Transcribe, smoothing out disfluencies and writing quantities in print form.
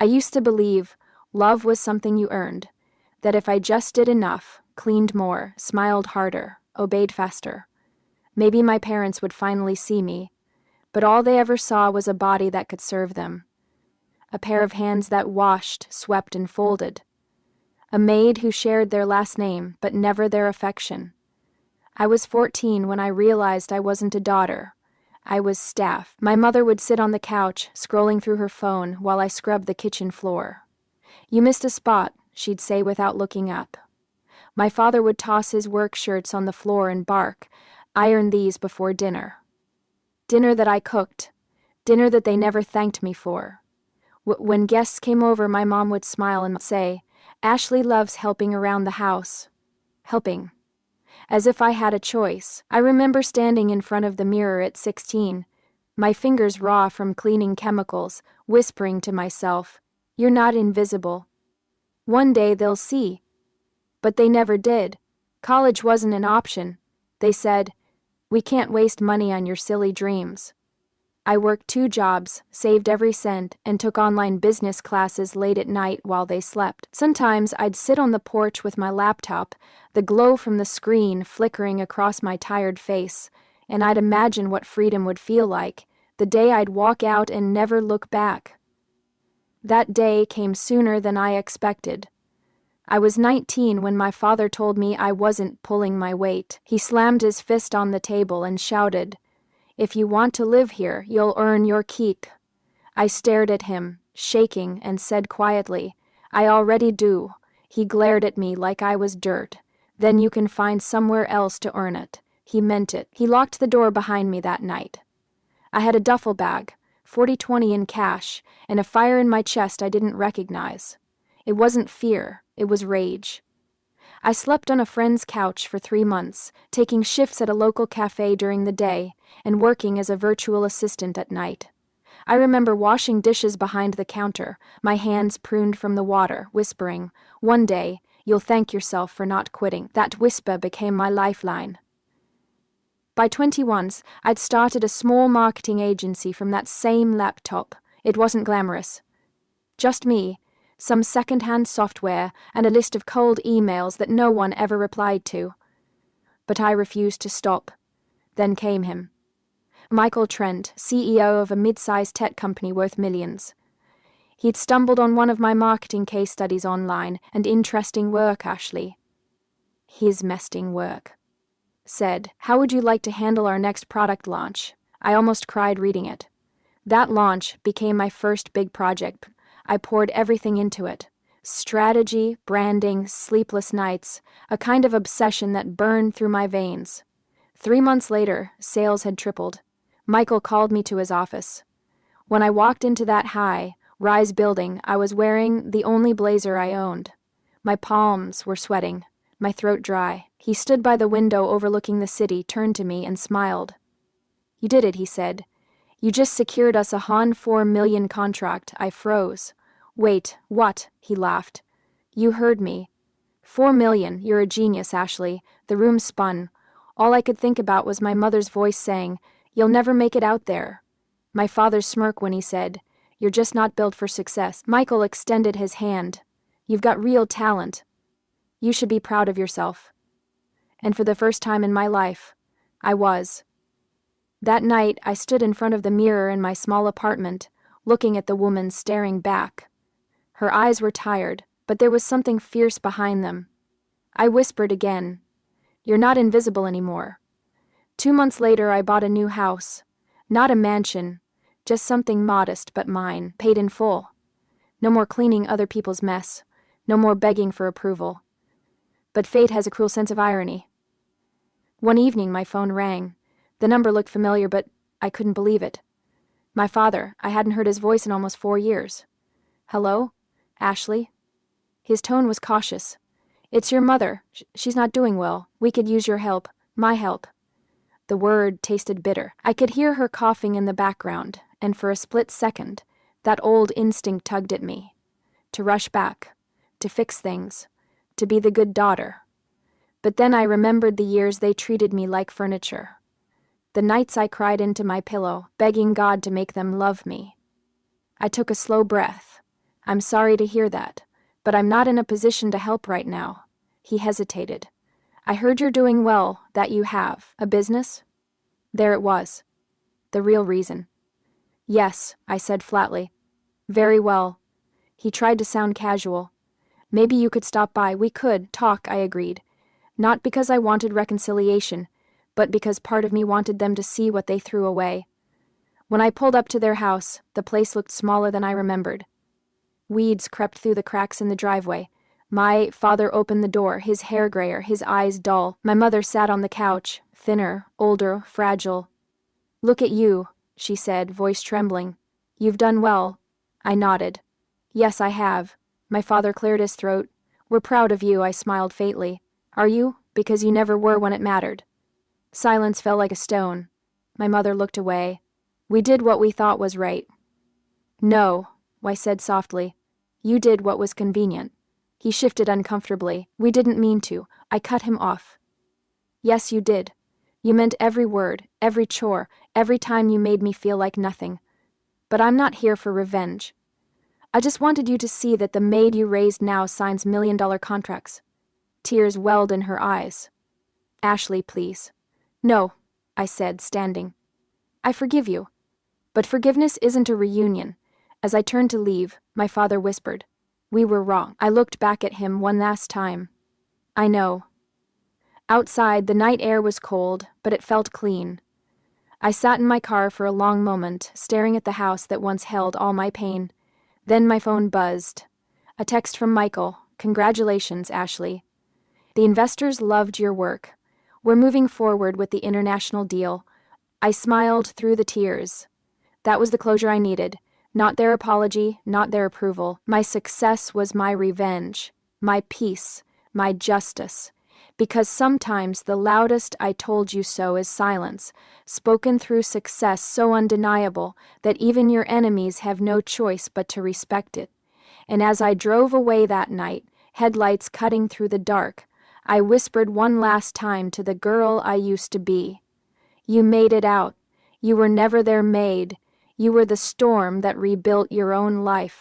I used to believe love was something you earned, that if I just did enough, cleaned more, smiled harder, obeyed faster, maybe my parents would finally see me, but all they ever saw was a body that could serve them, a pair of hands that washed, swept, and folded, a maid who shared their last name but never their affection. I was 14 when I realized I wasn't a daughter. I was staff. My mother would sit on the couch, scrolling through her phone while I scrubbed the kitchen floor. "You missed a spot," she'd say without looking up. My father would toss his work shirts on the floor and bark, "Iron these before dinner." Dinner that I cooked. Dinner that they never thanked me for. When guests came over, my mom would smile and say, "Ashley loves helping around the house." Helping. As if I had a choice. I remember standing in front of the mirror at 16, my fingers raw from cleaning chemicals, whispering to myself, "You're not invisible. One day they'll see." But they never did. College wasn't an option. They said, "We can't waste money on your silly dreams." I worked 2 jobs, saved every cent, and took online business classes late at night while they slept. Sometimes I'd sit on the porch with my laptop, the glow from the screen flickering across my tired face, and I'd imagine what freedom would feel like, the day I'd walk out and never look back. That day came sooner than I expected. I was 19 when my father told me I wasn't pulling my weight. He slammed his fist on the table and shouted, "If you want to live here, you'll earn your keep." I stared at him, shaking, and said quietly, "I already do." He glared at me like I was dirt. "Then you can find somewhere else to earn it." He meant it. He locked the door behind me that night. I had a duffel bag, 40-20 in cash, and a fire in my chest I didn't recognize. It wasn't fear, it was rage. I slept on a friend's couch for 3 months, taking shifts at a local cafe during the day and working as a virtual assistant at night. I remember washing dishes behind the counter, my hands pruned from the water, whispering, "One day, you'll thank yourself for not quitting." That whisper became my lifeline. By 21, I'd started a small marketing agency from that same laptop. It wasn't glamorous. Just me, some second-hand software, and a list of cold emails that no one ever replied to. But I refused to stop. Then came him. Michael Trent, CEO of a mid-sized tech company worth millions. He'd stumbled on one of my marketing case studies online, and "Interesting work, Ashley." His mesting work. Said, "How would you like to handle our next product launch?" I almost cried reading it. That launch became my first big project. I poured everything into it. Strategy, branding, sleepless nights, a kind of obsession that burned through my veins. 3 months later, sales had tripled. Michael called me to his office. When I walked into that high-rise building, I was wearing the only blazer I owned. My palms were sweating, my throat dry. He stood by the window overlooking the city, turned to me, and smiled. "You did it," he said. "You just secured us a $4 million contract." I froze. "Wait, what?" He laughed. "You heard me. 4 million, you're a genius, Ashley." The room spun. All I could think about was my mother's voice saying, "You'll never make it out there." My father's smirk when he said, "You're just not built for success." Michael extended his hand. "You've got real talent. You should be proud of yourself." And for the first time in my life, I was. That night, I stood in front of the mirror in my small apartment, looking at the woman staring back. Her eyes were tired, but there was something fierce behind them. I whispered again, "You're not invisible anymore." 2 months later, I bought a new house. Not a mansion, just something modest but mine, paid in full. No more cleaning other people's mess, no more begging for approval. But fate has a cruel sense of irony. One evening, my phone rang. The number looked familiar, but I couldn't believe it. My father, I hadn't heard his voice in almost 4 years. "Hello? Ashley?" His tone was cautious. "It's your mother. She's not doing well. We could use your help. My help." The word tasted bitter. I could hear her coughing in the background, and for a split second, that old instinct tugged at me. To rush back, to fix things, to be the good daughter. But then I remembered the years they treated me like furniture. The nights I cried into my pillow, begging God to make them love me. I took a slow breath. I'm sorry to hear that, but I'm not in a position to help right now. He hesitated. I heard you're doing well, that you have a business? There it was. The real reason. Yes, I said flatly. Very well. He tried to sound casual. Maybe you could stop by. We could talk, I agreed. Not because I wanted reconciliation, but because part of me wanted them to see what they threw away. When I pulled up to their house, the place looked smaller than I remembered. Weeds crept through the cracks in the driveway. My father opened the door, his hair grayer, his eyes dull. My mother sat on the couch, thinner, older, fragile. Look at you, she said, voice trembling. You've done well. I nodded. Yes, I have. My father cleared his throat. We're proud of you, I smiled faintly. Are you? Because you never were when it mattered. Silence fell like a stone. My mother looked away. We did what we thought was right. No, I said softly. You did what was convenient. He shifted uncomfortably. We didn't mean to. I cut him off. Yes, you did. You meant every word, every chore, every time you made me feel like nothing. But I'm not here for revenge. I just wanted you to see that the maid you raised now signs $1 million contracts. Tears welled in her eyes. Ashley, please. No, I said, standing. I forgive you. But forgiveness isn't a reunion. As I turned to leave, my father whispered, We were wrong. I looked back at him one last time. I know. Outside, the night air was cold, but it felt clean. I sat in my car for a long moment, staring at the house that once held all my pain. Then my phone buzzed. A text from Michael. Congratulations, Ashley. The investors loved your work. We're moving forward with the international deal. I smiled through the tears. That was the closure I needed. Not their apology, not their approval. My success was my revenge, my peace, my justice. Because sometimes the loudest I told you so is silence, spoken through success so undeniable that even your enemies have no choice but to respect it. And as I drove away that night, headlights cutting through the dark, I whispered one last time to the girl I used to be. You made it out. You were never their maid. You were the storm that rebuilt your own life.